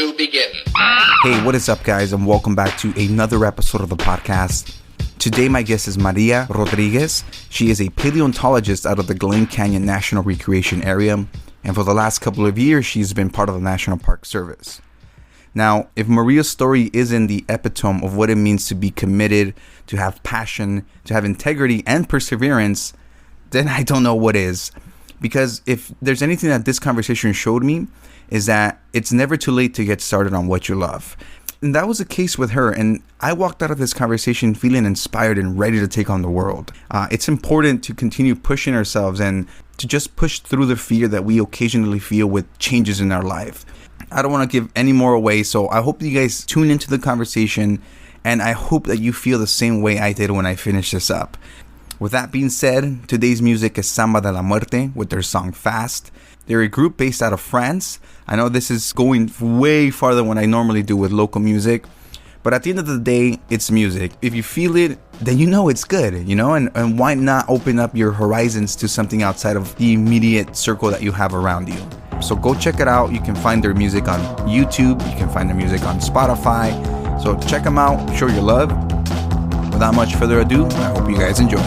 to begin. Hey, what is up, guys, and welcome back to another episode of the podcast. Today, my guest is Maria Rodriguez. She is a paleontologist out of the Glen Canyon National Recreation Area, and for the last couple of years, she's been part of the National Park Service. Now, if Maria's story isn't the epitome of what it means to be committed, to have passion, to have integrity and perseverance, then I don't know what is. Because if there's anything that this conversation showed me, is that it's never too late to get started on what you love. And that was the case with her, and I walked out of this conversation feeling inspired and ready to take on the world. It's important to continue pushing ourselves and to just push through the fear that we occasionally feel with changes in our life. I don't want to give any more away, so I hope you guys tune into the conversation, and I hope that you feel the same way I did when I finished this up. With that being said, today's music is Samba de la Muerte with their song Fast. They're a group based out of France. I know this is going way farther than what I normally do with local music, but at the end of the day, it's music. If you feel it, then you know it's good, you know, and why not open up your horizons to something outside of the immediate circle that you have around you. So go check it out. You can find their music on YouTube. You can find their music on Spotify. So check them out. Show your love. Without much further ado, I hope you guys enjoy.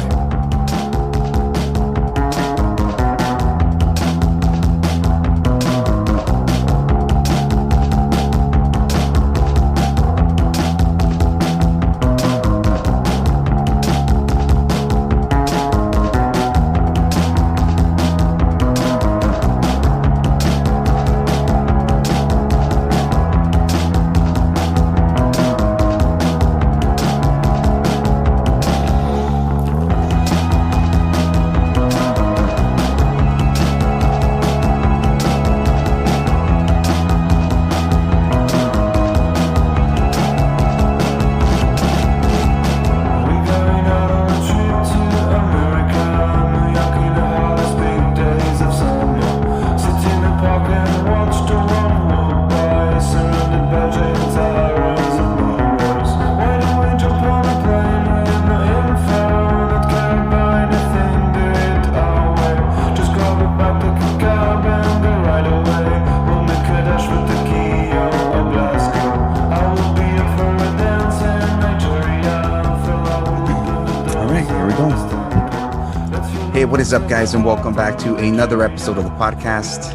Hey, what is up, guys, and welcome back to another episode of the podcast.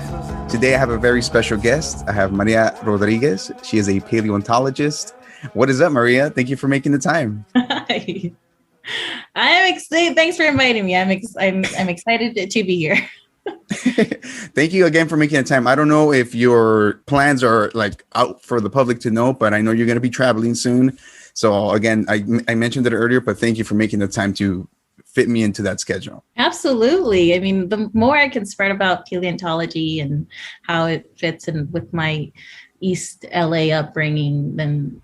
Today, I have a very special guest. I have Maria Rodriguez. She is a paleontologist. What is up, Maria? Thank you for making the time. Hi. I'm excited. Thanks for inviting me. I'm excited to be here. Thank you again for making the time. I don't know if your plans are like out for the public to know, but I know you're going to be traveling soon. So again, I mentioned it earlier, but thank you for making the time to fit me into that schedule. Absolutely. I mean, the more I can spread about paleontology and how it fits in with my East LA upbringing, then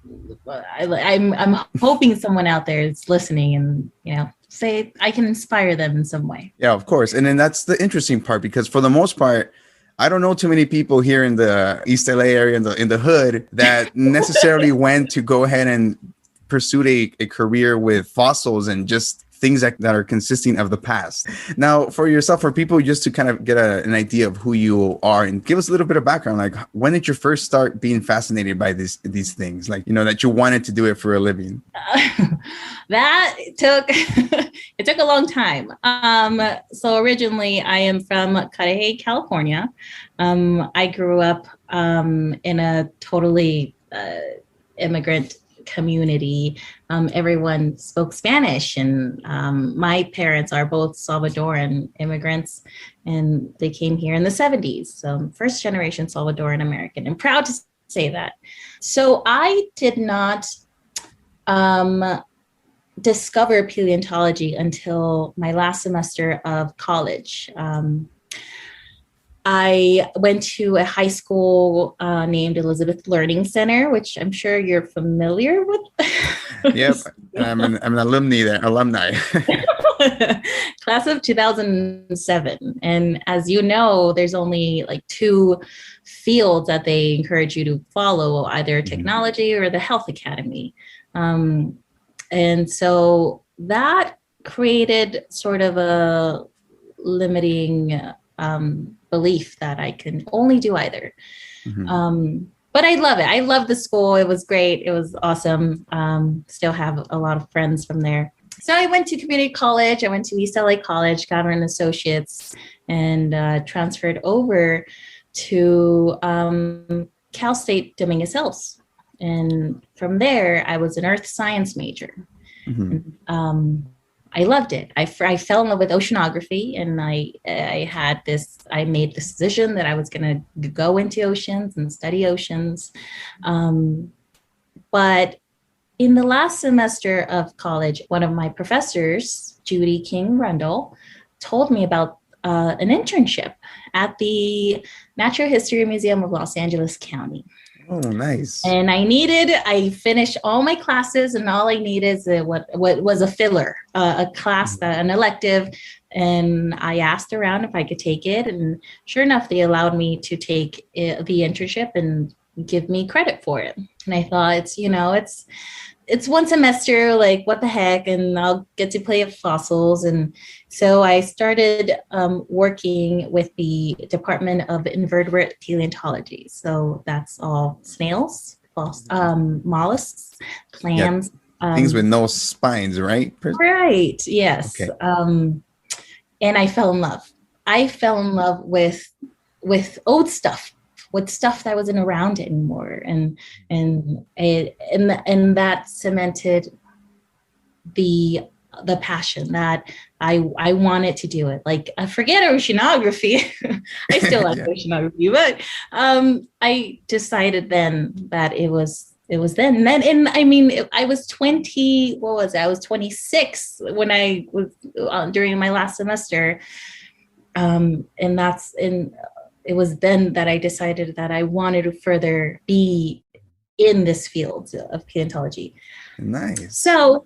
I'm hoping someone out there is listening and, you know, say I can inspire them in some way. Yeah, of course. And then that's the interesting part, because for the most part, I don't know too many people here in the East LA area, in the hood, that necessarily went to go ahead and pursue a career with fossils and just things that are consisting of the past. Now, for yourself, for people just to kind of get an idea of who you are and give us a little bit of background, like when did you first start being fascinated by these things, like, you know, that you wanted to do it for a living? That took it took a long time. So originally I am from Cudahy, California. I grew up in a totally immigrant community. Everyone spoke Spanish, and my parents are both Salvadoran immigrants, and they came here in the 70s. So first generation Salvadoran American, and proud to say that. So I did not discover paleontology until my last semester of college. I went to a high school named Elizabeth Learning Center, which I'm sure you're familiar with. Yep, I'm an alumni. Class of 2007. And as you know, there's only like two fields that they encourage you to follow, either technology or the health academy. And so that created sort of a limiting belief that I can only do either. but I love it. I love the school. It was great. It was awesome. Still have a lot of friends from there. So I went to community college. I went to East LA College, got an associate's, and transferred over to Cal State Dominguez Hills. And from there, I was an earth science major. Mm-hmm. I loved it. I fell in love with oceanography, and I made this decision that I was going to go into oceans and study oceans. But in the last semester of college, one of my professors, Judy King Rundle, told me about an internship at the Natural History Museum of Los Angeles County. Oh, nice. And I finished all my classes, and all I needed is what was a filler, a class, an elective. And I asked around if I could take it. And sure enough, they allowed me to take the internship and give me credit for it. And I thought, it's one semester, like what the heck, and I'll get to play with fossils. And so I started working with the Department of Invertebrate Paleontology. So that's all snails, mollusks, clams. Yep. Things with no spines, right? Right, yes. Okay. And I fell in love. I fell in love with old stuff, with stuff that wasn't around anymore, and that cemented the passion that I wanted to do it. Like, I forget oceanography. I still like oceanography, but I decided then that it was then. And then, and I mean, I was 20. What was it? I was 26 when I was during my last semester, and it was then that I decided that I wanted to further be in this field of paleontology. Nice. So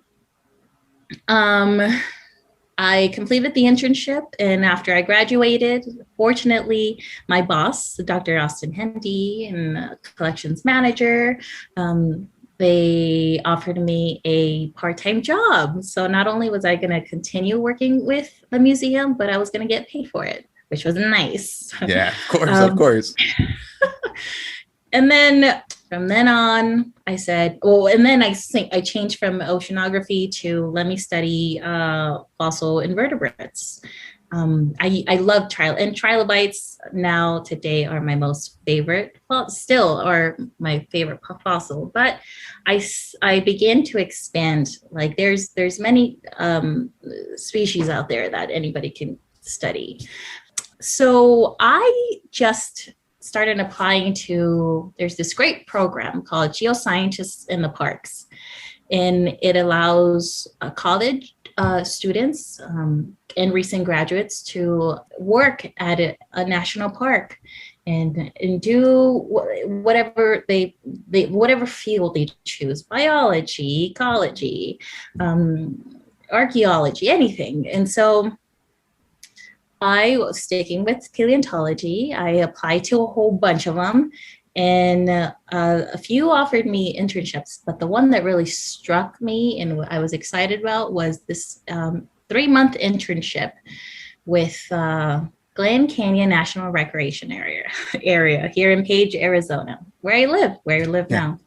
I completed the internship, and after I graduated, fortunately, my boss, Dr. Austin Hendy, and collections manager, they offered me a part-time job. So not only was I going to continue working with the museum, but I was going to get paid for it, which was nice. Yeah, of course. And then from then on, I said, and then I changed from oceanography to let me study fossil invertebrates. I love trilobites now today are my most favorite, still are my favorite fossil, but I began to expand. Like there's many species out there that anybody can study. So I just started applying to, there's this great program called Geoscientists in the Parks. And it allows college students and recent graduates to work at a national park and do whatever whatever field they choose, biology, ecology, archaeology, anything. And so I was sticking with paleontology. I applied to a whole bunch of them, and a few offered me internships, but the one that really struck me and I was excited about was this 3-month internship with Glen Canyon National Recreation area here in Page, Arizona, where I live now.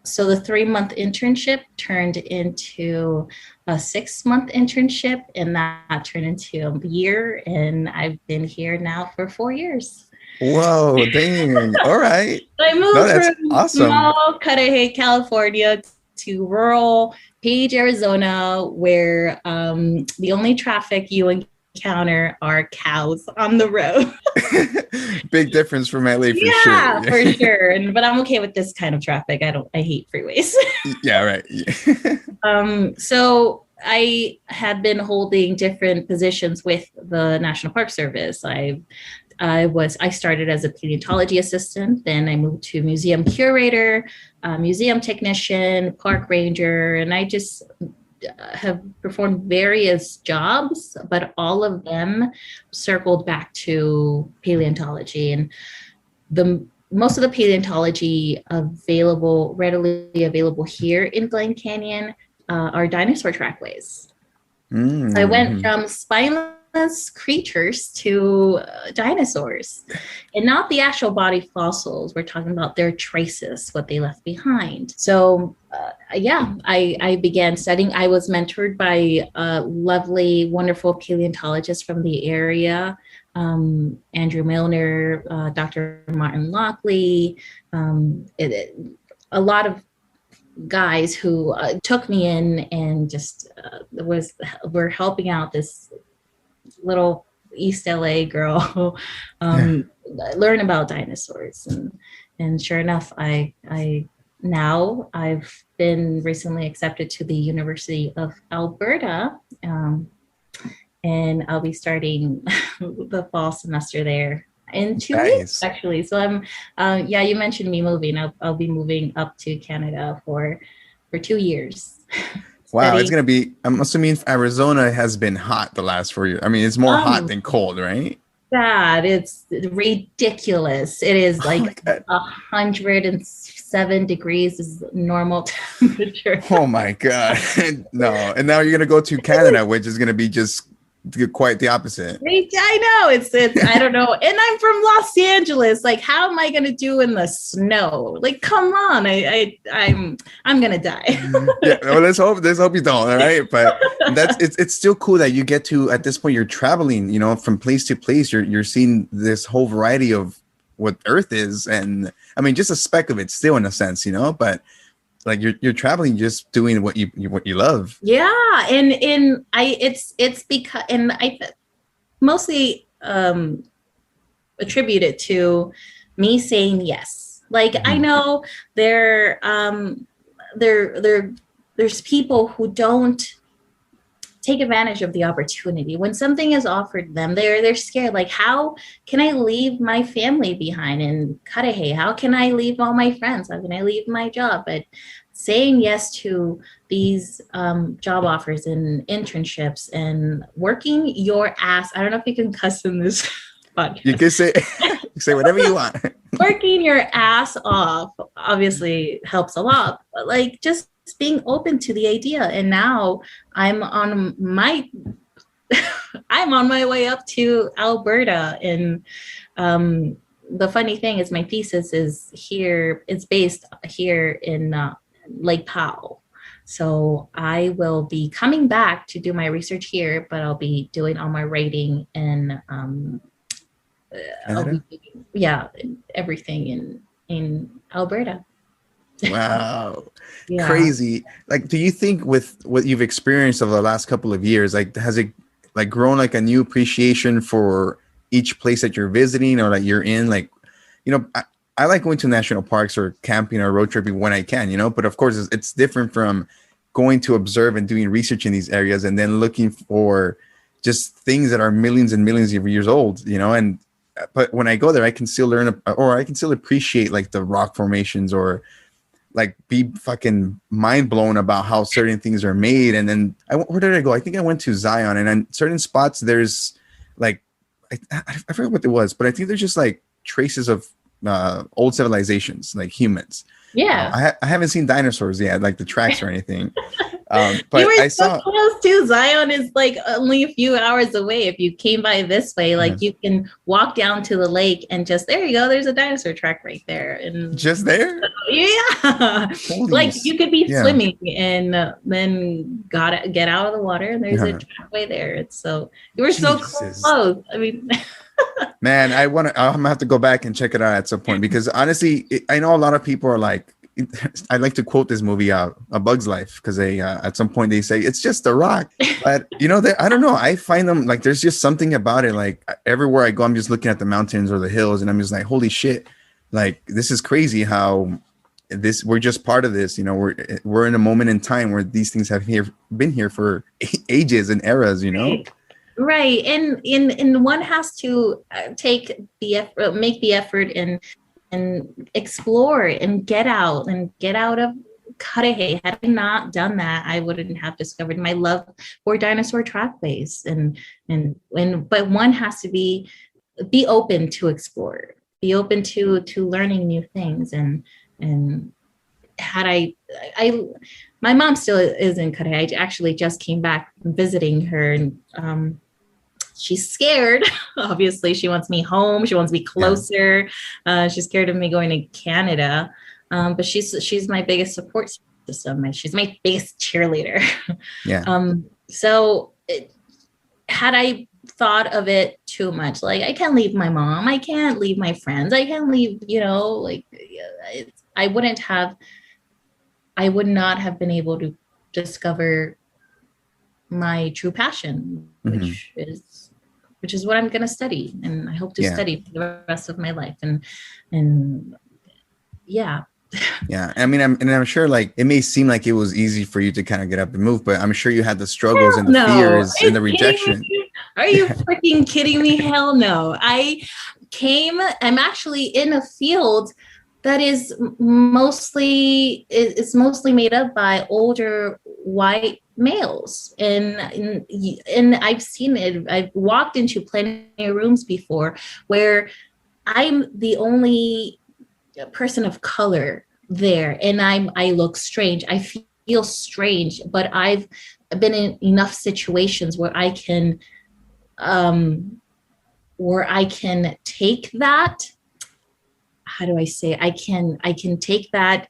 So the 3-month internship turned into a 6-month internship, and that turned into a year, and I've been here now for 4 years. Whoa, dang. All right. I moved from small Cudahy, California to rural Page, Arizona, where the only traffic you encounter are cows on the road. Big difference from LA for sure. Yeah, for sure. But I'm okay with this kind of traffic. I hate freeways. Yeah, right. So I had been holding different positions with the National Park Service. I started as a paleontology assistant, then I moved to museum curator, museum technician, park ranger, and I just have performed various jobs, but all of them circled back to paleontology. And most of the paleontology readily available here in Glen Canyon are dinosaur trackways. So I went from spineless creatures to dinosaurs, and not the actual body fossils. We're talking about their traces, what they left behind. So I began studying. I was mentored by a lovely, wonderful paleontologist from the area, Andrew Milner, Dr. Martin Lockley, a lot of guys who took me in and just were helping out this little East LA girl learn about dinosaurs. And sure enough, I've been recently accepted to the University of Alberta, and I'll be starting the fall semester there in 2 weeks, actually. So I'm you mentioned me moving. I'll be moving up to Canada for 2 years. Wow, it's gonna be. I'm assuming Arizona has been hot the last 4 years. I mean, it's more hot than cold, right? God, it's ridiculous. It is like 107 degrees is normal temperature. Oh my God, no! And now you're gonna go to Canada, which is gonna be just quite the opposite. I know it's I don't know. And I'm from Los Angeles. Like, how am I gonna do in the snow? Like, come on. I'm gonna die. Yeah, well, let's hope you don't. All right. But it's still cool that you get to, at this point, you're traveling, you know, from place to place. You're seeing this whole variety of what Earth is. And I mean, just a speck of it still, in a sense, you know, but like you're traveling, just doing what you love. Yeah, and it's because, and I mostly attribute it to me saying yes. Like, I know there's people who don't take advantage of the opportunity when something is offered them. They're scared. Like, how can I leave my family behind in Cudahy? How can I leave all my friends? How can I leave my job? But saying yes to these job offers and internships and working your ass. I don't know if you can cuss in this podcast. You can say whatever you want. Working your ass off obviously helps a lot, but like just being open to the idea. And now I'm on my way up to Alberta. And the funny thing is, my thesis is here. It's based here in Lake Powell. So I will be coming back to do my research here, but I'll be doing all my writing and everything in Alberta. Wow. Yeah. Crazy. Like, do you think with what you've experienced over the last couple of years, like, has it like grown like a new appreciation for each place that you're visiting or that you're in? Like, you know, I like going to national parks or camping or road tripping when I can, you know, but of course it's different from going to observe and doing research in these areas and then looking for just things that are millions and millions of years old, you know. And but when I go there, I can still learn, or I can still appreciate like the rock formations, or like be fucking mind blown about how certain things are made. And then where did I go? I think I went to Zion, and in certain spots there's like I forget what it was, but I think there's just like traces of old civilizations, like humans. Yeah. I haven't seen dinosaurs yet, like the tracks or anything. But you were I saw close to Zion. Is like only a few hours away. If you came by this way, like you can walk down to the lake and just, there you go. There's a dinosaur track right there. And just there. Yeah. Like you could be swimming and then get out of the water and there's a trackway there. It's so, you were so close. I mean, man, I'm gonna have to go back and check it out at some point, because honestly, I know a lot of people are like, I like to quote this movie A Bug's Life, because they at some point they say it's just a rock, but you know, I don't know, I find them like, there's just something about it. Like everywhere I go, I'm just looking at the mountains or the hills, and I'm just like, holy shit, like this is crazy how we're just part of this, you know. We're in a moment in time where these things have been here for ages and eras, you know. Right. And one has to take the effort, make the effort and explore and get out of Cudahy. Had I not done that, I wouldn't have discovered my love for dinosaur trackways. But one has to be open to explore, be open to learning new things. And had I my mom still is in Cudahy. I actually just came back visiting her, and she's scared. Obviously, she wants me home. She wants me closer. She's scared of me going to Canada. But she's my biggest support system, and she's my biggest cheerleader. So had I thought of it too much, like I can't leave my mom, I can't leave my friends, I can't leave, I would not have been able to discover my true passion, which is what I'm going to study, and I hope to study for the rest of my life. And yeah. Yeah. I mean, I'm sure like it may seem like it was easy for you to kind of get up and move, but I'm sure you had the struggles and the fears and the rejection. Are you freaking kidding me? Hell no. I'm actually in a field that is mostly made up by older white males, and I've seen it. I've walked into plenty of rooms before where I'm the only person of color there, and I look strange. I feel strange, but I've been in enough situations where I can take that. How do I say? I can take that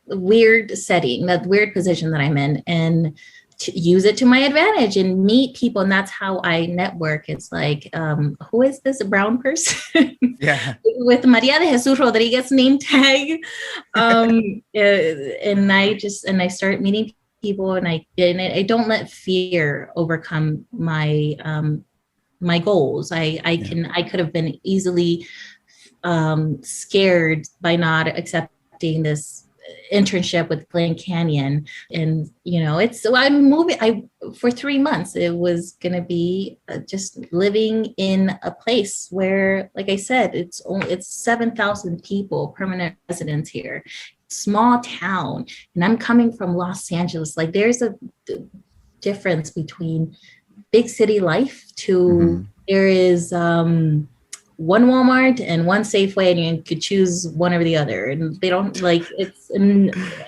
weird setting, that weird position that I'm in, and to use it to my advantage and meet people. And that's how I network. It's like, who is this brown person? Yeah. With Maria de Jesus Rodriguez name tag. And I start meeting people, and I don't let fear overcome my my goals. I could have been easily scared by not accepting this internship with Glen Canyon, and I'm moving. For 3 months it was gonna be just living in a place where, like I said, it's 7,000 people, permanent residents here, small town, and I'm coming from Los Angeles. Like, there's a difference between big city life to there is one Walmart and one Safeway, and you could choose one or the other. And they don't I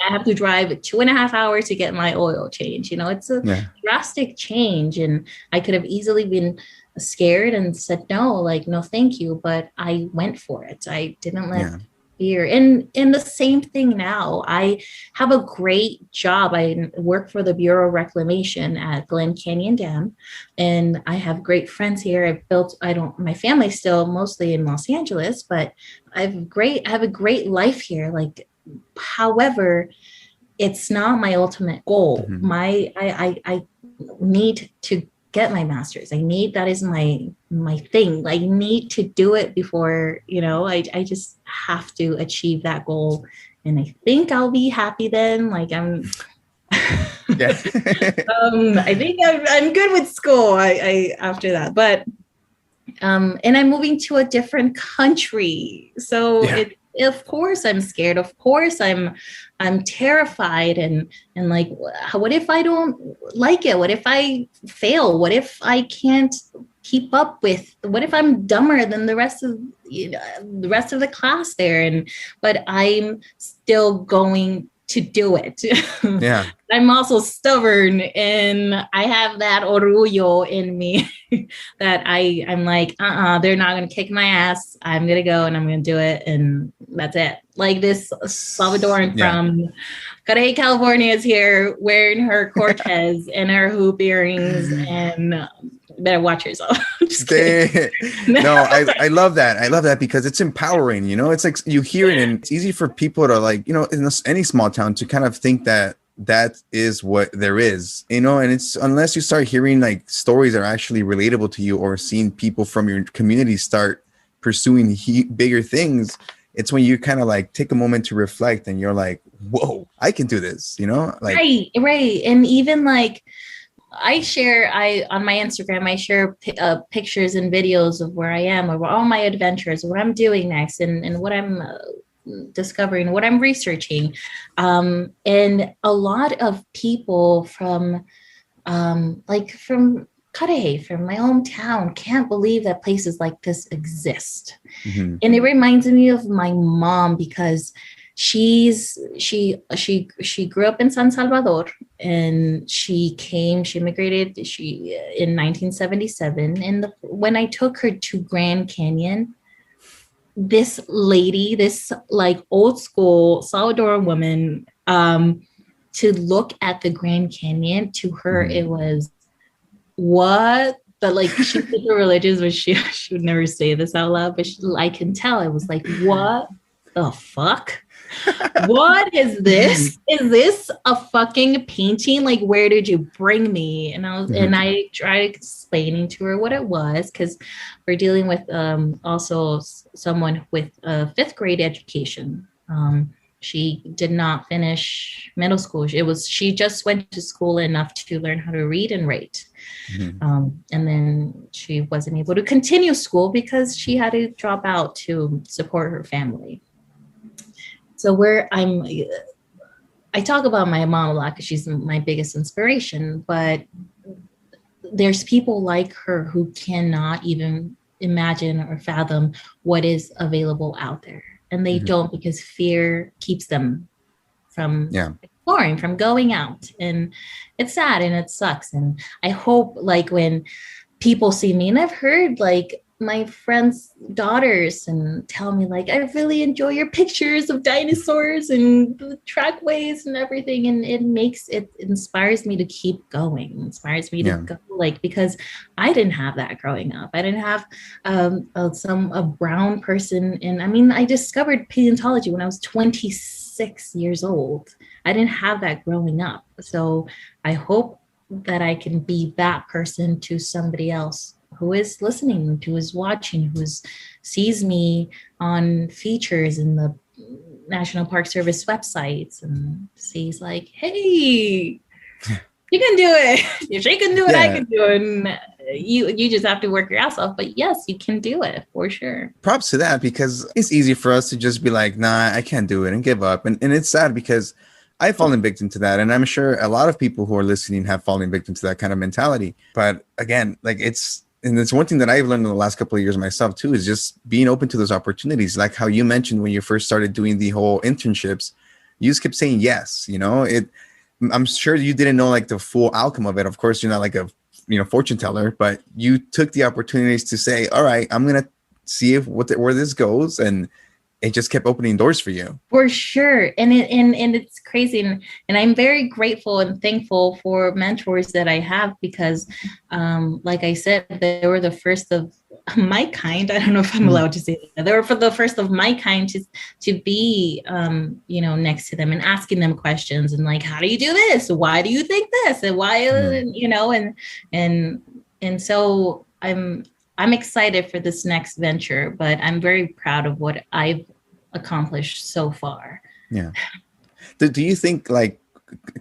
have to drive 2.5 hours to get my oil change. It's a drastic change. And I could have easily been scared and said, no, thank you. But I went for it. I didn't let fear. And the same thing now. I have a great job. I work for the Bureau of Reclamation at Glen Canyon Dam, and I have great friends here. My family's still mostly in Los Angeles, but I have a great life here. However, it's not my ultimate goal. I need to get my master's. That is my thing. I need to do it before, I just have to achieve that goal. And I think I'll be happy then. I think I'm good with school. I after that, but and I'm moving to a different country. So of course I'm scared. Of course I'm terrified, and what if I don't like it? What if I fail? What if I can't keep up with? What if I'm dumber than the rest of the class there? But I'm still going to do it. Yeah. I'm also stubborn, and I have that orgullo in me that I'm like, they're not going to kick my ass. I'm going to go and I'm going to do it. And that's it. Like this Salvadoran from Carey, California is here wearing her Cortez and her hoop earrings, and better watch yourself. Just kidding. No, I love that. I love that because it's empowering. It's like you hear it, and it's easy for people to in any small town to kind of think that is what there is, and it's unless you start hearing stories that are actually relatable to you, or seeing people from your community start pursuing bigger things, it's when you kind of take a moment to reflect, and you're like, whoa, I can do this, right. And even on my Instagram, I share pictures and videos of where I am, or all my adventures, what I'm doing next, and what I'm discovering, what I'm researching. And a lot of people from Carey, from my hometown, can't believe that places like this exist. And it reminds me of my mom, because she grew up in San Salvador, and she immigrated in 1977. And when I took her to Grand Canyon, this lady, this like old school Salvadoran woman, to look at the Grand Canyon, to her it was what. But like she's super religious, but she would never say this out loud. But I can tell it was like, what the fuck? What is this? Is this a fucking painting? Like, where did you bring me? And I tried explaining to her what it was, because we're dealing with also someone with a 5th grade education. She did not finish middle school. She just went to school enough to learn how to read and write. And then she wasn't able to continue school because she had to drop out to support her family. So I talk about my mom a lot because she's my biggest inspiration, but there's people like her who cannot even imagine or fathom what is available out there. And they don't, because fear keeps them from exploring, from going out. And it's sad and it sucks. And I hope, like, when people see me, and I've heard like my friends' daughters and tell me like, I really enjoy your pictures of dinosaurs and the trackways and everything. And it inspires me to keep going. It inspires me to go, like, because I didn't have that growing up. I didn't have a brown person. And I mean, I discovered paleontology when I was 26 years old. I didn't have that growing up. So I hope that I can be that person to somebody else who is listening, who is watching, who sees me on features in the National Park Service websites and sees like, hey, you can do it. If she can do it, I can do it. And you just have to work your ass off. But yes, you can do it for sure. Props to that, because it's easy for us to just be like, nah, I can't do it, and give up. And it's sad because I've fallen victim to that. And I'm sure a lot of people who are listening have fallen victim to that kind of mentality. But again, like it's one thing that I've learned in the last couple of years myself too, is just being open to those opportunities. Like how you mentioned when you first started doing the whole internships, you just kept saying yes. I'm sure you didn't know like the full outcome of it. Of course, you're not like a fortune teller, but you took the opportunities to say, all right, I'm gonna see where this goes, and it just kept opening doors for you. For sure. And it's crazy. And I'm very grateful and thankful for mentors that I have, because like I said, they were the first of my kind. I don't know if I'm allowed to say that. They were for the first of my kind to be, next to them and asking them questions and like, how do you do this? Why do you think this? And why, and so I'm excited for this next venture, but I'm very proud of what I've accomplished so far. Yeah. Do you think, like,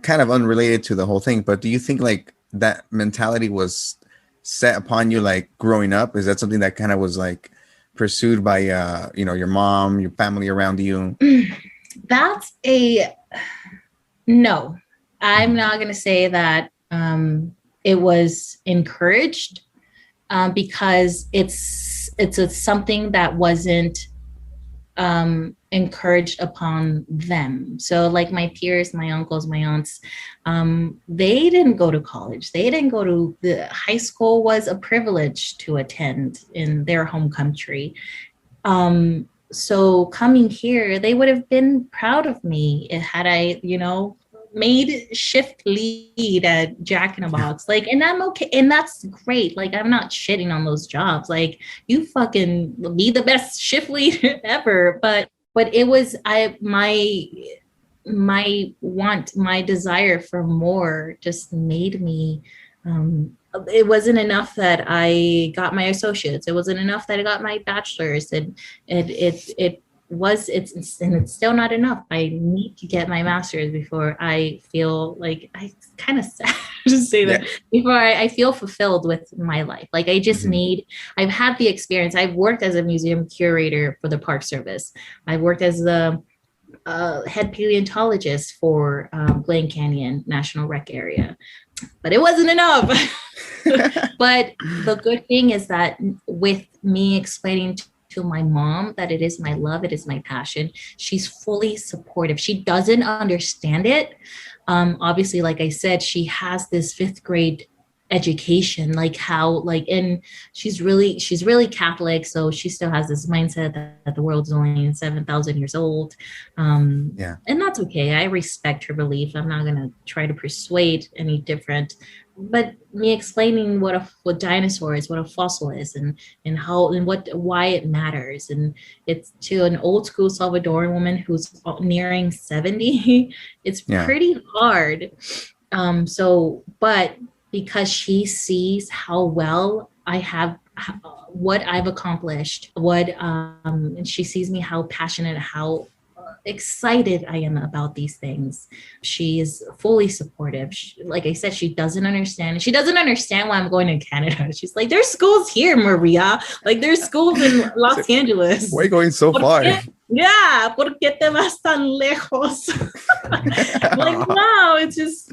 kind of unrelated to the whole thing, but do you think like that mentality was set upon you like growing up? Is that something that kind of was like pursued by your mom, your family around you? No, I'm not going to say that it was encouraged. Because it's something that wasn't encouraged upon them. So like my peers, my uncles, my aunts, they didn't go to college. They didn't go to the high school. Was a privilege to attend in their home country. So coming here, they would have been proud of me had I, made shift lead at Jack in a Box, like, and I'm okay, and that's great. Like, I'm not shitting on those jobs. Like, you fucking be the best shift lead ever. But it was my desire for more just made me. It wasn't enough that I got my associates. It wasn't enough that I got my bachelor's. It's still not enough. I need to get my master's before I feel like, I kind of sad to say that, before I feel fulfilled with my life. Like I just I've had the experience. I've worked as a museum curator for the Park Service. I've worked as the head paleontologist for Glen Canyon National Rec Area, but it wasn't enough. But the good thing is that with me explaining to my mom that it is my love, it is my passion. She's fully supportive. She doesn't understand it. Obviously, like I said, she has this fifth grade education, like how, like, and she's really Catholic, so she still has this mindset that the world's only 7,000 years old. Yeah. And that's okay. I respect her belief. I'm not gonna try to persuade any different. But me explaining what dinosaur is, what a fossil is, and how and why it matters, and it's to an old school Salvadoran woman who's nearing 70. It's pretty hard. But because she sees how well I have, what I've accomplished, and she sees me how passionate, how excited I am about these things. She is fully supportive. Like I said, she doesn't understand. She doesn't understand why I'm going to Canada. She's like, there's schools here, Maria. Like there's schools in Los Angeles. Why are you going so far? Yeah, ¿por qué te vas tan lejos? Like, no, it's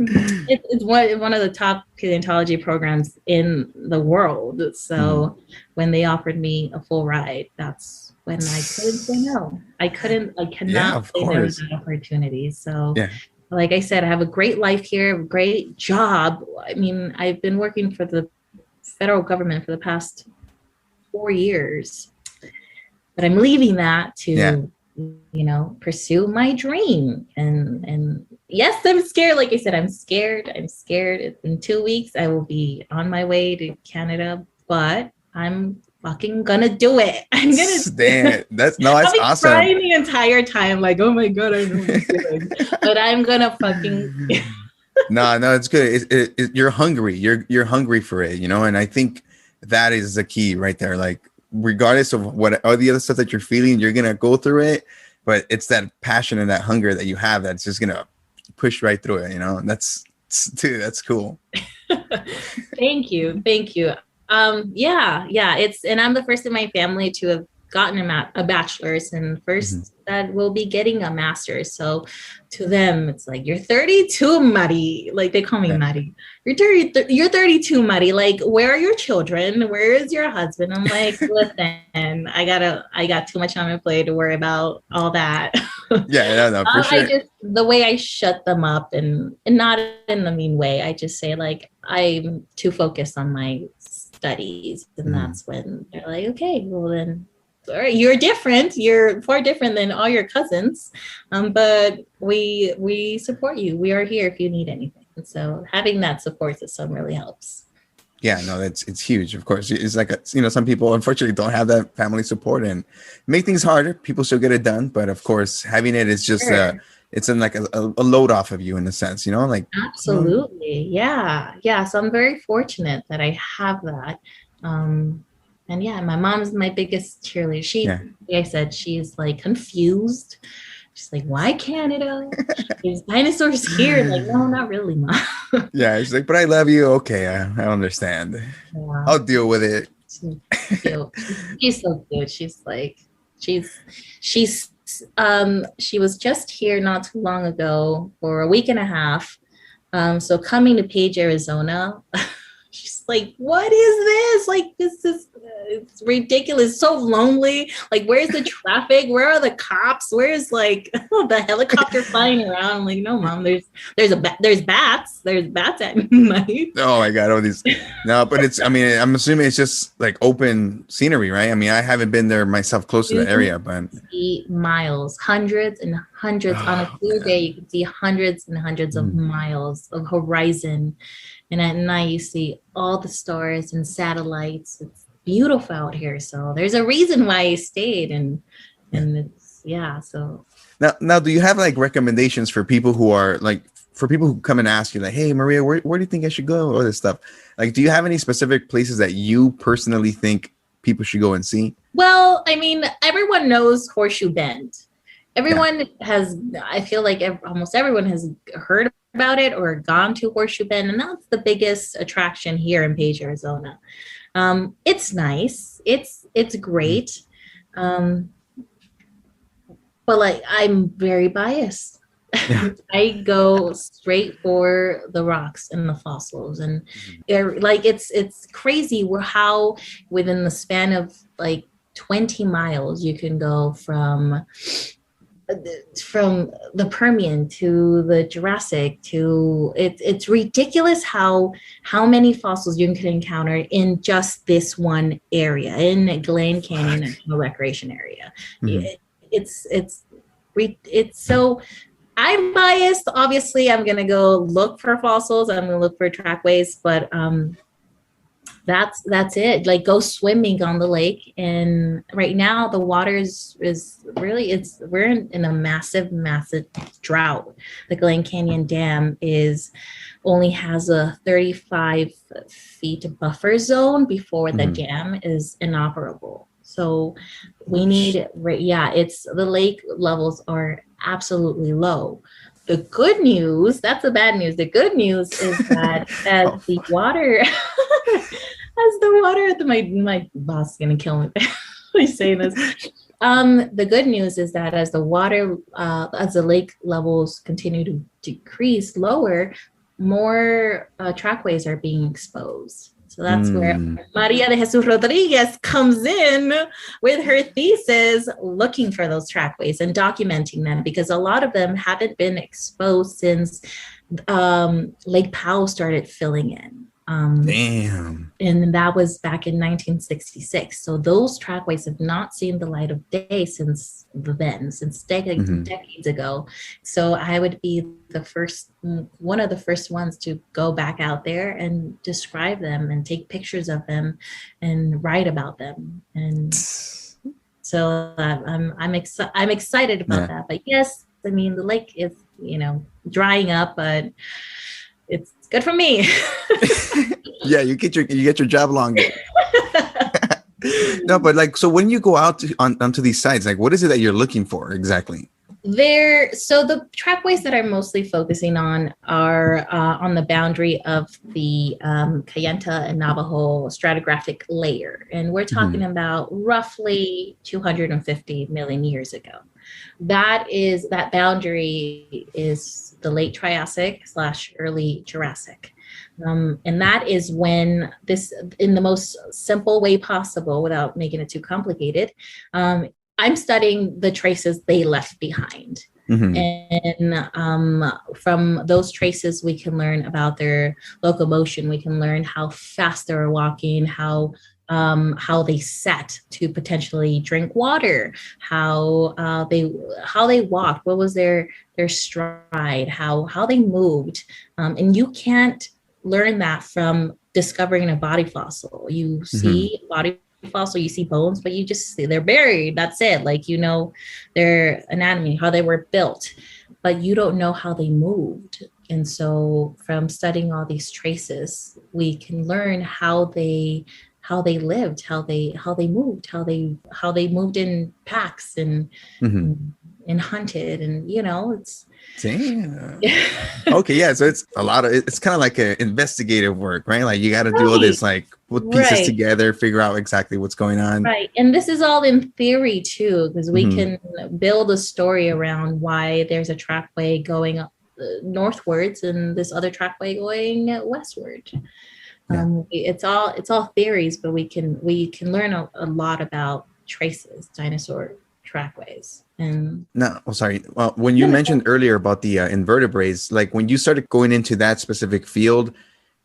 one of the top paleontology programs in the world. So when they offered me a full ride, that's when I couldn't say no. I cannot say no to that opportunity. So like I said, I have a great life here, a great job. I mean, I've been working for the federal government for the past 4 years. But I'm leaving that to, pursue my dream. And yes, I'm scared. Like I said, I'm scared. In 2 weeks, I will be on my way to Canada, but I'm fucking gonna do it. I'm gonna stand. That's awesome. I'm crying the entire time, like, oh my God, I know what I'm doing. But I'm gonna fucking No, it's good. You're hungry. You're hungry for it, and I think that is the key right there. Like, regardless of what all the other stuff that you're feeling, you're gonna go through it, but it's that passion and that hunger that you have that's just gonna push right through it. And that's cool. Thank you. And I'm the first in my family to have gotten a bachelor's, and first that will be getting a master's. So to them, it's like, you're 32, Mari. Like, they call me Mari. You're 32, Mari. Like, where are your children? Where is your husband? I'm like, listen, I got too much on my plate to worry about all that. No, for sure. The way I shut them up, and not in a mean way, I just say, like, I'm too focused on my studies, and that's when they're like, okay, well then, all right, you're different. You're far different than all your cousins, but we support you. We are here if you need anything. And so having that support system really helps. Yeah, no, it's huge. Of course, it's like some people unfortunately don't have that family support and make things harder. People still get it done, but of course, having it is just it's in like a load off of you in a sense, like absolutely, yeah. So I'm very fortunate that I have that. And my mom is my biggest cheerleader. She, like I said, she's like confused. She's like, why Canada? There's dinosaurs here. Like, no, not really, Mom. Yeah, she's like, but I love you. Okay, I understand. Yeah. I'll deal with it. She's so cute. She's like, she was just here not too long ago for a week and a half. So coming to Page, Arizona, she's like, what is this? Like, this is it's ridiculous. So lonely. Like, where's the traffic? Where are the cops? Where's like the helicopter flying around? I'm like, no, Mom, there's bats. There's bats at night. Oh my God. No, but I'm assuming it's just like open scenery, right? I mean, I haven't been there myself close to the area, but 8 miles, hundreds and hundreds on a clear day, you can see hundreds and hundreds of miles of horizon. And at night, you see all the stars and satellites. It's beautiful out here. So there's a reason why I stayed. And it's, so. Now, do you have like recommendations for people who come and ask you like, hey, Maria, where do you think I should go? All this stuff. Like, do you have any specific places that you personally think people should go and see? Well, I mean, everyone knows Horseshoe Bend. Everyone has, I feel like almost everyone has heard about it or gone to Horseshoe Bend, and that's the biggest attraction here in Page, Arizona. It's nice. It's great. But like, I'm very biased. I go straight for the rocks and the fossils, and like it's crazy how within the span of like 20 miles you can go from the Permian to the Jurassic to it's ridiculous how many fossils you can encounter in just this one area in Glen Canyon National Recreation Area. Mhm. It's so I'm biased. Obviously, I'm gonna go look for fossils. I'm gonna look for trackways, but that's it. Like go swimming on the lake, and right now the water is really we're in a massive drought. The Glen Canyon Dam only has a 35 feet buffer zone before the dam is inoperable. So we need it's the lake levels are absolutely low. The good news, that's the bad news. The good news is that as the water my boss is gonna kill me by saying this. The good news is that as the lake levels continue to decrease lower, more trackways are being exposed. So that's where Maria de Jesus Rodriguez comes in with her thesis, looking for those trackways and documenting them, because a lot of them haven't been exposed since Lake Powell started filling in. Damn. And that was back in 1966. So those trackways have not seen the light of day since decades ago. So I would be one of the first ones to go back out there and describe them and take pictures of them and write about them. And so I'm excited about that. But yes, I mean, the lake is, drying up, but it's good for me. Yeah, you get your job longer. No, but like, so when you go out onto these sites, like, what is it that you're looking for exactly? So the trackways that I'm mostly focusing on are on the boundary of the Kayenta and Navajo stratigraphic layer, and we're talking about roughly 250 million years ago. That boundary is the late Triassic / early Jurassic. And that is when in the most simple way possible, without making it too complicated, I'm studying the traces they left behind. And from those traces, we can learn about their locomotion. We can learn how fast they were walking, how they sat to potentially drink water, how they walked, what was their stride, how they moved. And you can't learn that from discovering a body fossil. You see body fossil, you see bones, but you just see they're buried. That's it. Like, their anatomy, how they were built, but you don't know how they moved. And so from studying all these traces, we can learn how they lived, how they moved, how they moved in packs and hunted, and it's. Damn. Okay, yeah. So it's kind of like an investigative work, right? Like you got to do all this, like put pieces together, figure out exactly what's going on. Right. And this is all in theory too, because we can build a story around why there's a trackway going up northwards and this other trackway going westward. It's all theories, but we can learn a lot about traces, dinosaur trackways. And sorry. Well, when you mentioned earlier about the invertebrates, like when you started going into that specific field,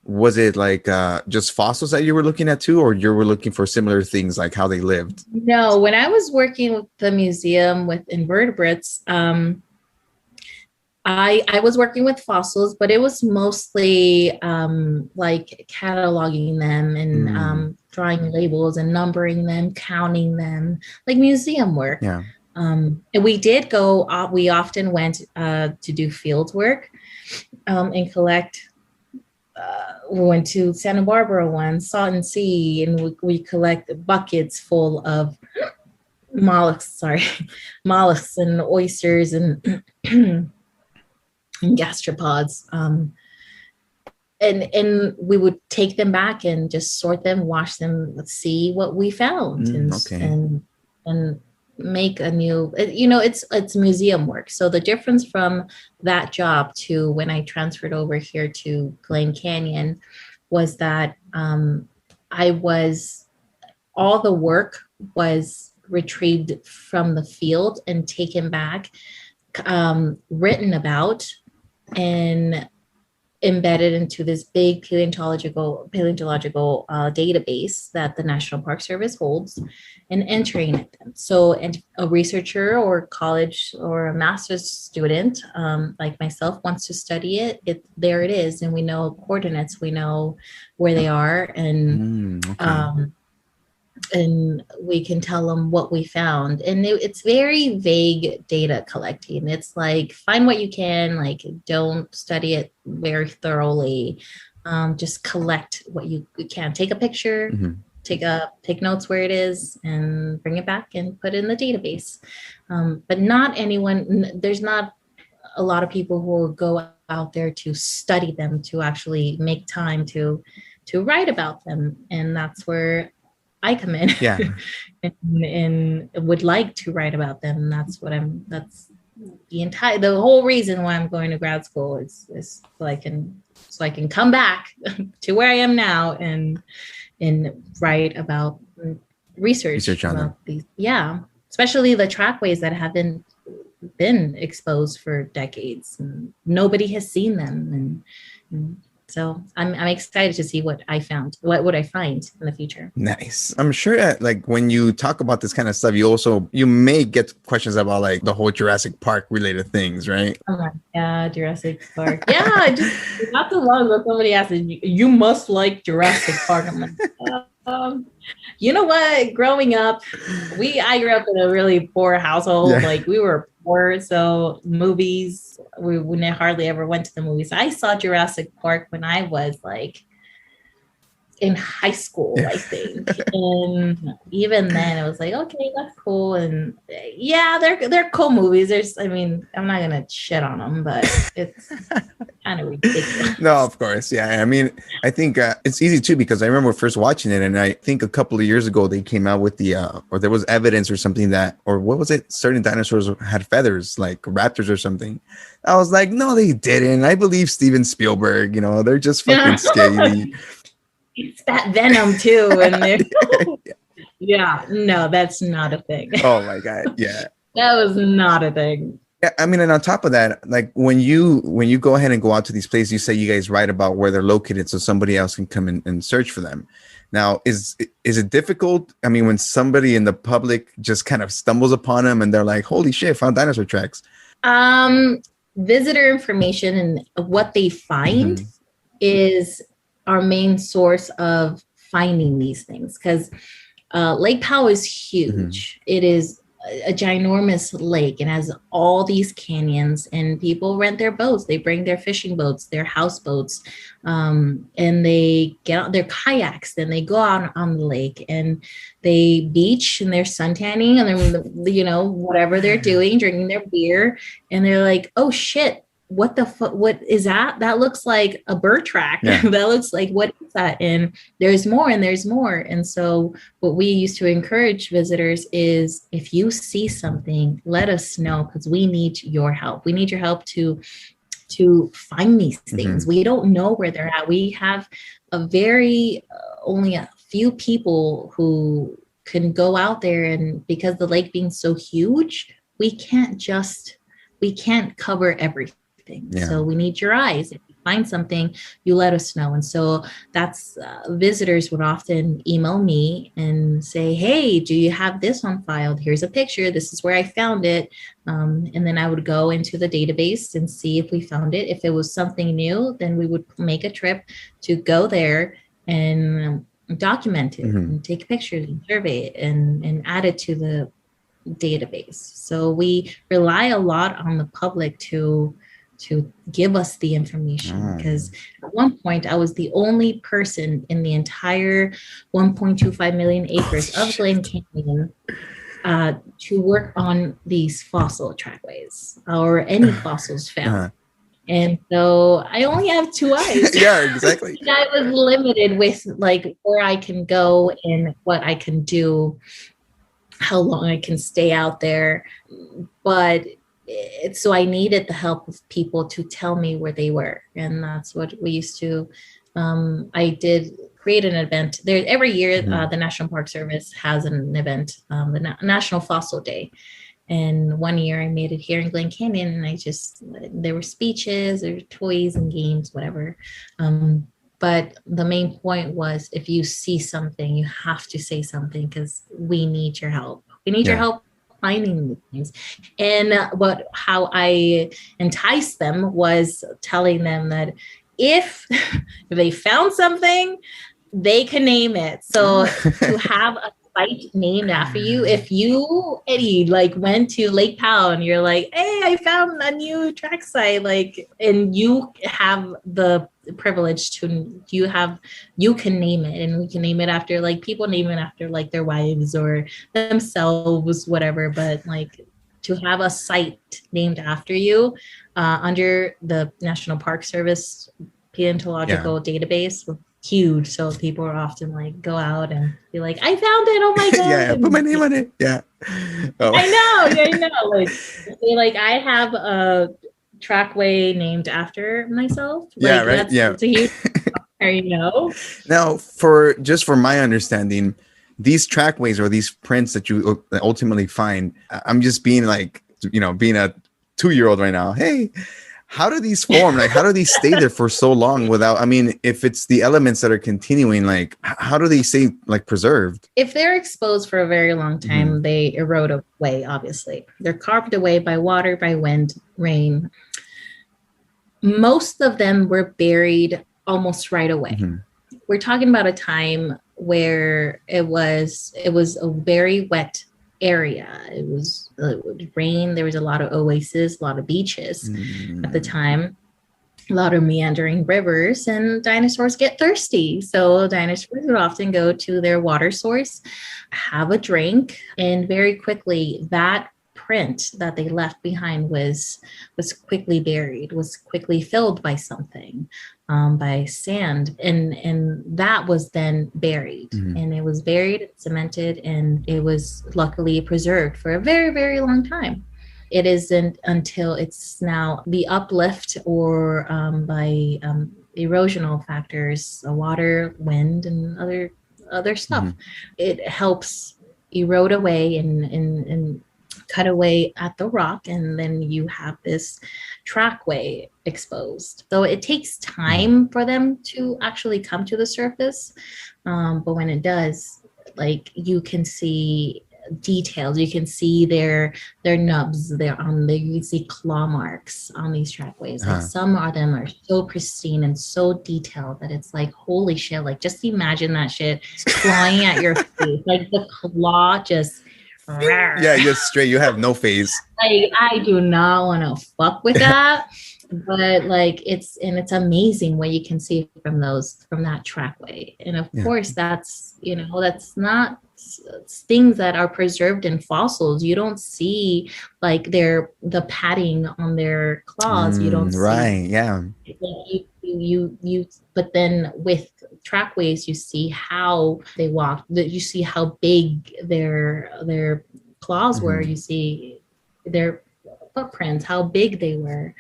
was it like just fossils that you were looking at too, or you were looking for similar things like how they lived? No, when I was working with the museum with invertebrates, I was working with fossils, but it was mostly like cataloging them and drawing labels and numbering them, counting them, like museum work. Yeah. And we often went to do field work and collect. We went to Santa Barbara once, Salton Sea, and we collect buckets full of mollusks and oysters and gastropods. And we would take them back and just sort them, wash them, see what we found, and make a new, it's museum work. So the difference from that job to when I transferred over here to Glen Canyon was that I was all the work was retrieved from the field and taken back, written about, and embedded into this big paleontological database that the National Park Service holds, and entering it. So, and a researcher or college or a master's student like myself wants to study it, there it is, and we know coordinates, we know where they are, and we can tell them what we found. And it's very vague data collecting. It's like, find what you can, like, don't study it very thoroughly. Just collect what you can. Take a picture, take notes where it is, and bring it back and put it in the database. But not anyone, there's not a lot of people who will go out there to study them, to actually make time to write about them. And that's where I come in, and would like to write about them. That's the whole reason why I'm going to grad school is so I can come back to where I am now and write about research on about these. Yeah, especially the trackways that haven't been exposed for decades, and nobody has seen them, and so I'm excited to see what I found, what I find in the future. Nice. I'm sure that, like, when you talk about this kind of stuff, you may get questions about like the whole Jurassic Park related things, right? Yeah, Jurassic Park. Yeah, just not too long ago, somebody asked, "You must like Jurassic Park." I'm like, you know what? Growing up, I grew up in a really poor household. Yeah. Like, we were poor, so movies, we hardly ever went to the movies. I saw Jurassic Park when I was like in high school, I think. And even then it was like, okay, that's cool. And yeah, they're cool movies. I'm not gonna shit on them, but it's kind of ridiculous. No, of course. Yeah. I mean, I think it's easy too, because I remember first watching it, and I think a couple of years ago they came out with or there was evidence or something or what was it? Certain dinosaurs had feathers, like raptors or something. I was like, no, they didn't. I believe Steven Spielberg, they're just fucking scaly. It's that venom too, and yeah, no, that's not a thing. Oh my God, yeah, that was not a thing. Yeah, I mean, and on top of that, like when you go ahead and go out to these places, you say you guys write about where they're located, so somebody else can come in and search for them. Now, is it difficult? I mean, when somebody in the public just kind of stumbles upon them and they're like, "Holy shit, found dinosaur tracks." Visitor information and what they find is our main source of finding these things, because Lake Powell is huge. It is a ginormous lake and has all these canyons, and people rent their boats. They bring their fishing boats, their houseboats, and they get out their kayaks. Then they go out on the lake and they beach and they're suntanning and they're, whatever they're doing, drinking their beer, and they're like, oh shit, what the fuck? What is that? That looks like a bird track. Yeah. That looks like, what is that? And there's more and there's more. And so what we used to encourage visitors is, if you see something, let us know, because we need your help. We need your help to find these things. We don't know where they're at. We have only a few people who can go out there, and because the lake being so huge, we can't cover everything. Yeah. So we need your eyes. If you find something, you let us know. And so that's visitors would often email me and say, hey, do you have this on file? Here's a picture. This is where I found it. And then I would go into the database and see if we found it. If it was something new, then we would make a trip to go there and document it and take pictures and survey it and add it to the database. So we rely a lot on the public to give us the information, because at one point I was the only person in the entire 1.25 million acres of Glen Canyon to work on these fossil trackways or any fossils found. And so I only have 2 eyes. Yeah, exactly. I was limited with like where I can go and what I can do, how long I can stay out there. But so I needed the help of people to tell me where they were. And that's what we used to, I did create an event. There every year, the National Park Service has an event, the National Fossil Day. And one year I made it here in Glen Canyon, and there were speeches, there were toys and games, whatever. But the main point was, if you see something, you have to say something, because we need your help. We need your help finding the things. And how I enticed them was telling them that if they found something, they can name it. So to have a site named after you, if you, Eddie, like went to Lake Powell and you're like, hey, I found a new track site, like, and you have the privilege to, you can name it, and we can name it after, like, people name it after like their wives or themselves, whatever. But like, to have a site named after you under the National Park Service paleontological database, huge. So people are often like, go out and be like, I found it, oh my god. Put my name on it. I know. Like I have a trackway named after myself. Like, it's a huge Now, for my understanding, these trackways or these prints that you ultimately find, I'm just being like, being a 2-year-old right now. Hey, how do these form? Like, how do these stay there for so long without, I mean, if it's the elements that are continuing, like, how do they stay like preserved? If they're exposed for a very long time, they erode away, obviously. They're carved away by water, by wind, rain. Most of them were buried almost right away. We're talking about a time where it was a very wet area. It would rain. There was a lot of oases, a lot of beaches at the time, a lot of meandering rivers, and dinosaurs get thirsty. So dinosaurs would often go to their water source, have a drink, and very quickly that print that they left behind was quickly buried, was quickly filled by something, by sand, and that was then buried, and it was buried, cemented, and it was luckily preserved for a very, very long time. It isn't until it's now the uplift or by erosional factors, water, wind, and other stuff. It helps erode away and cut away at the rock, and then you have this trackway exposed. So it takes time for them to actually come to the surface, but when it does, like, you can see details. You can see their nubs. You can see claw marks on these trackways. Like, some of them are so pristine and so detailed that it's like, holy shit! Like, just imagine that shit clawing at your face, like the claw just. Just straight. You have no face. Like, I do not want to fuck with that. But like, it's amazing what you can see from that trackway. And of course, that's not things that are preserved in fossils. You don't see like the padding on their claws. You don't see, you but then with trackways, you see how they walk, you see how big their claws were, you see their footprints, how big they were.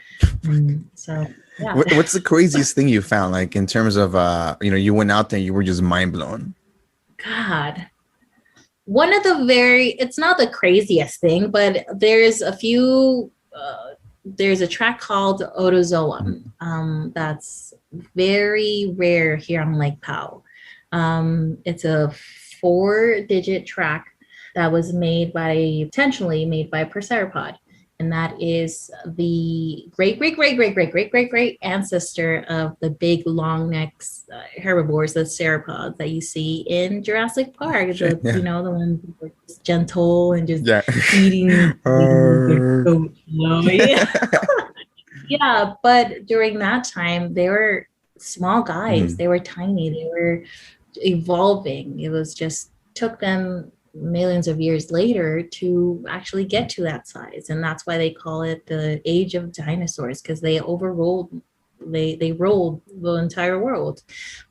So what's the craziest thing you found, like, in terms of you went out there, you were just mind blown? God, one of the it's not the craziest thing, but there's a few there's a track called Otozoan that's very rare here on Lake Powell. It's a 4-digit track that was intentionally made by a Proceropod. And that is the great ancestor of the big long necks herbivores, the sauropods that you see in Jurassic Park. The ones that were just gentle and just eating. Yeah, but during that time, they were small guys. They were tiny. They were evolving. It was just took them millions of years later to actually get to that size, and that's why they call it the age of dinosaurs, because they rolled the entire world.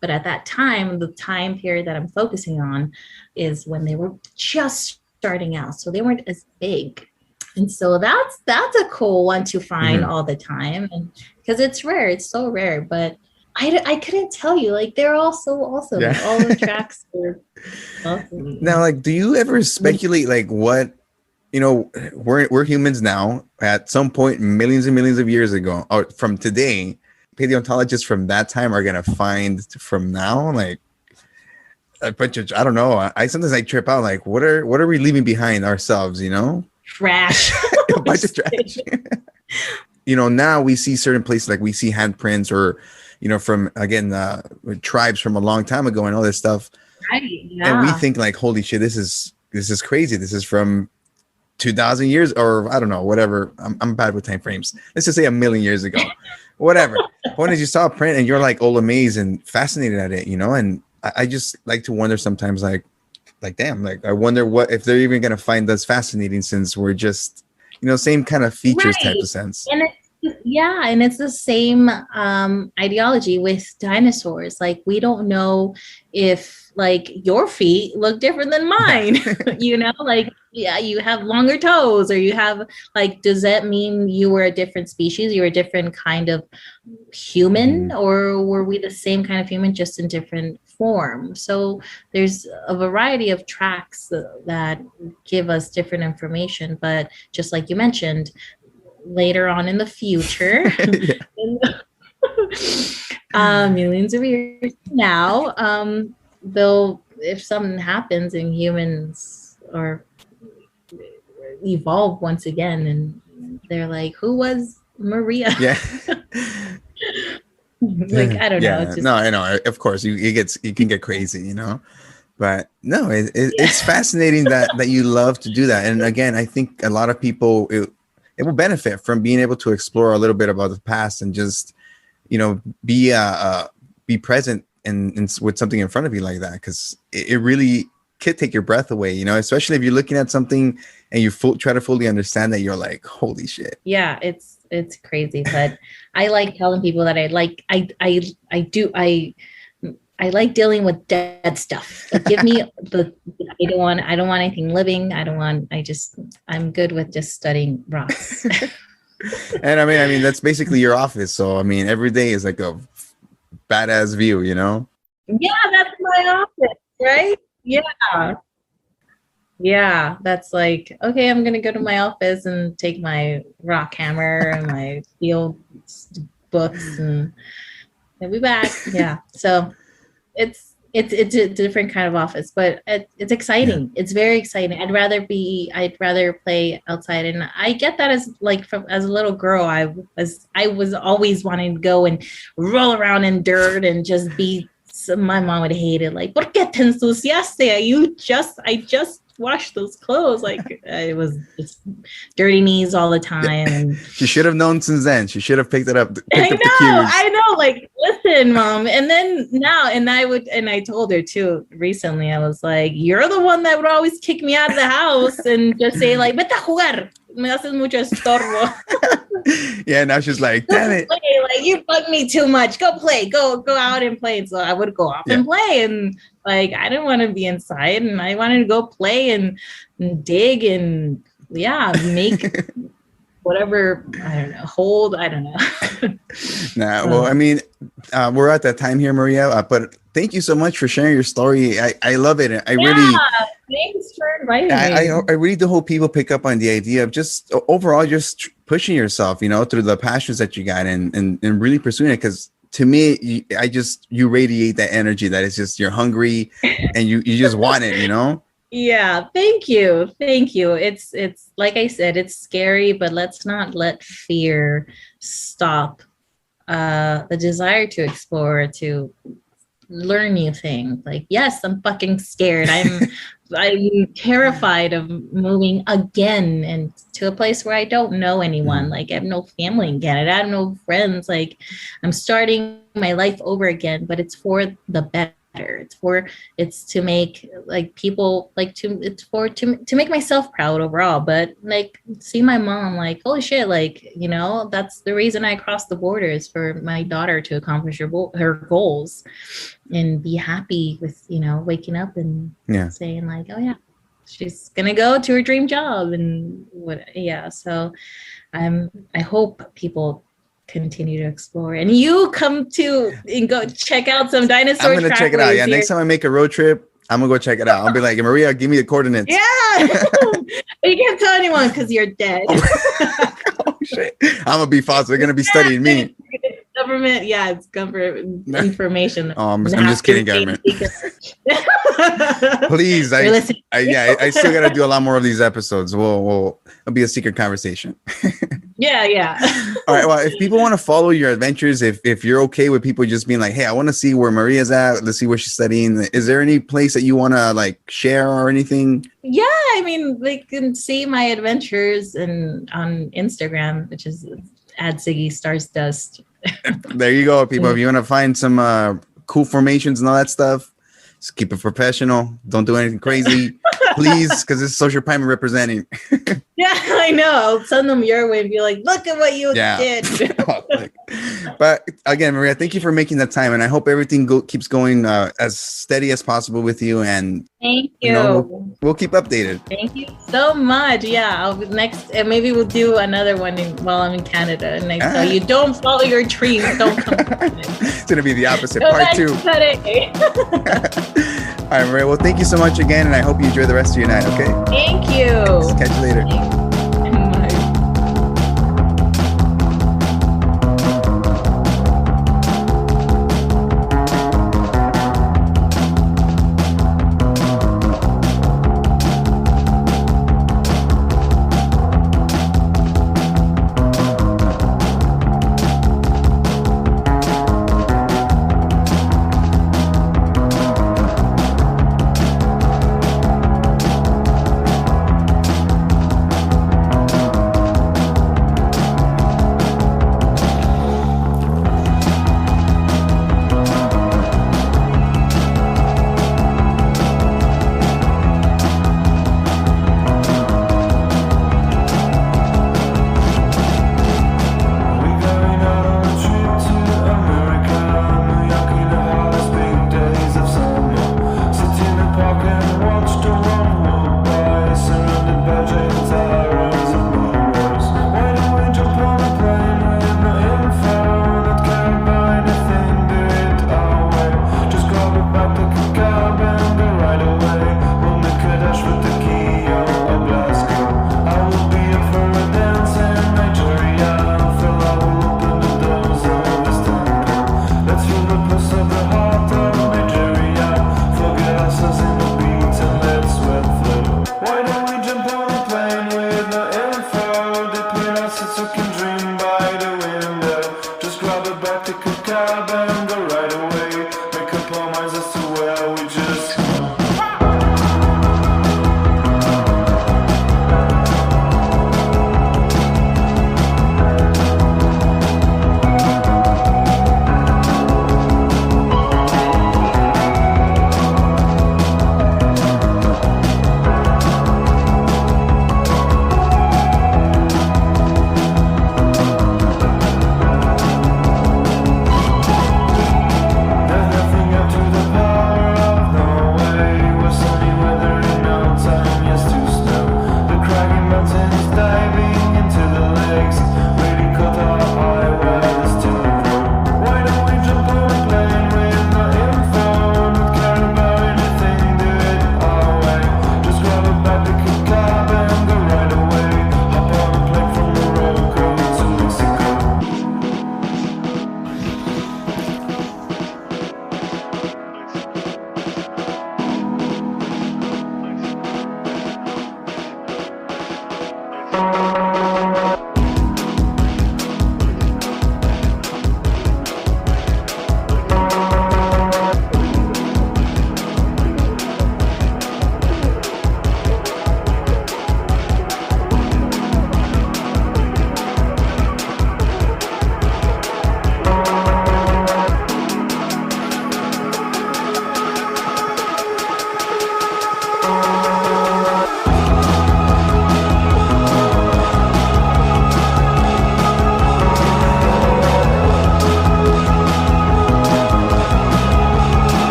But at that time, the time period that I'm focusing on is when they were just starting out, so they weren't as big. And so that's a cool one to find all the time, and because it's rare, it's so rare. But I couldn't tell you. Like, they're all so awesome. Yeah. All the tracks are awesome. Now, like, do you ever speculate like what, we're humans now. At some point, millions and millions of years ago, or from today, paleontologists from that time are gonna find from now like a bunch of, I don't know. I sometimes I trip out like, what are we leaving behind ourselves? Trash. A bunch of trash. Now we see certain places, like we see handprints or from again tribes from a long time ago and all this stuff, Right. Yeah. and we think like, holy shit, this is crazy. This is from 2,000 years, or I don't know, whatever. I'm bad with time frames. Let's just say a million years ago, whatever. Point is, you saw a print and you're like all amazed and fascinated at it, and I just like to wonder sometimes, like damn, like I wonder what if they're even gonna find us fascinating, since we're just same kind of features, Right. type of sense. And it's the same ideology with dinosaurs. Like, we don't know if like your feet look different than mine. Like, yeah, you have longer toes, or you have like, does that mean you were a different species? You were a different kind of human, or were we the same kind of human, just in different form? So there's a variety of tracks that give us different information, but just like you mentioned, later on in the future, millions of years now, they'll, if something happens and humans are evolve once again, and they're like, who was Maria? Yeah. Like, I don't know. It's just, No, I know. Of course, you can get crazy, but no, it's fascinating that you love to do that. And again, I think a lot of people, it will benefit from being able to explore a little bit about the past and just, be present and with something in front of you like that, because it really could take your breath away, especially if you're looking at something and you try to fully understand that, you're like, holy shit. Yeah, it's crazy, but I like telling people that I like dealing with dead stuff. Like, give me I don't want anything living. I'm good with just studying rocks. And I mean, that's basically your office. So, I mean, every day is like a badass view, Yeah, that's my office, right? Yeah, that's like, okay, I'm gonna go to my office and take my rock hammer and my field books, and I'll be back. Yeah, so it's a different kind of office, but it's exciting. Yeah. It's very exciting. I'd rather play outside, and I get that as a little girl. I was always wanting to go and roll around in dirt and just be. So my mom would hate it. Like, ¿por qué te ensuciaste? I just washed those clothes. Like, it was just dirty knees all the time. And she should have known since then. She should have picked up the cues. I know. Like, listen, mom. And then now, and I told her too recently, I was like, you're the one that would always kick me out of the house and just say like, vete a jugar. Me haces mucho estorbo. Yeah, now she's like, damn it. Play. Like, you bug me too much. Go play. Go out and play. And so I would go off and play. And like, I didn't want to be inside, and I wanted to go play and dig and make whatever, I don't know, I don't know. Well, I mean, we're at that time here, Maria, but thank you so much for sharing your story. I love it. Thanks for inviting me. I really do hope people pick up on the idea of just overall just pushing yourself, through the passions that you got and really pursuing it. Because to me, you radiate that energy that is just, you're hungry and you just want it, Yeah, thank you. It's like I said, it's scary, but let's not let fear stop the desire to explore, to learn new things. Like, yes, I'm fucking scared. I'm terrified of moving again and to a place where I don't know anyone. Like, I have no family in Canada. I have no friends. Like, I'm starting my life over again, but it's for the better. It's to make like people like to make myself proud overall. But like, see my mom, like, holy shit, like, that's the reason I crossed the border, is for my daughter to accomplish her goals and be happy with, waking up and saying like, oh yeah, she's gonna go to her dream job and what. So I hope people continue to explore. And you come to and go check out some dinosaur. I'm gonna check it out. Yeah, next time I make a road trip, I'm gonna go check it out. I'll be like, Maria, give me the coordinates. Yeah. But you can't tell anyone because you're dead. Oh shit! I'm gonna be false. They're gonna be studying me. Government, yeah, it's government information. Oh, I'm just kidding, government. Please, I still gotta do a lot more of these episodes. It'll be a secret conversation. Yeah. All right. Well, if people want to follow your adventures, if you're okay with people just being like, hey, I want to see where Maria's at, let's see where she's studying. Is there any place that you want to like share or anything? Yeah, I mean, they can see my adventures on Instagram, which is @ZiggyStarsDust. There you go, people. If you want to find some cool formations and all that stuff, just keep it professional. Don't do anything crazy, please, because it's social primate representing. Yeah, I know. I'll send them your way and be like, look at what you did. But again, Maria, thank you for making that time. And I hope everything keeps going as steady as possible with you. And thank you. We'll keep updated. Thank you so much. Yeah, I'll be next. And maybe we'll do another one while I'm in Canada. And I tell you, don't follow your dreams. Don't come. It's going to be the opposite. Part 2. All right, Maria. Well, thank you so much again. And I hope you enjoy the rest of your night. Okay. Thank you. Catch you later.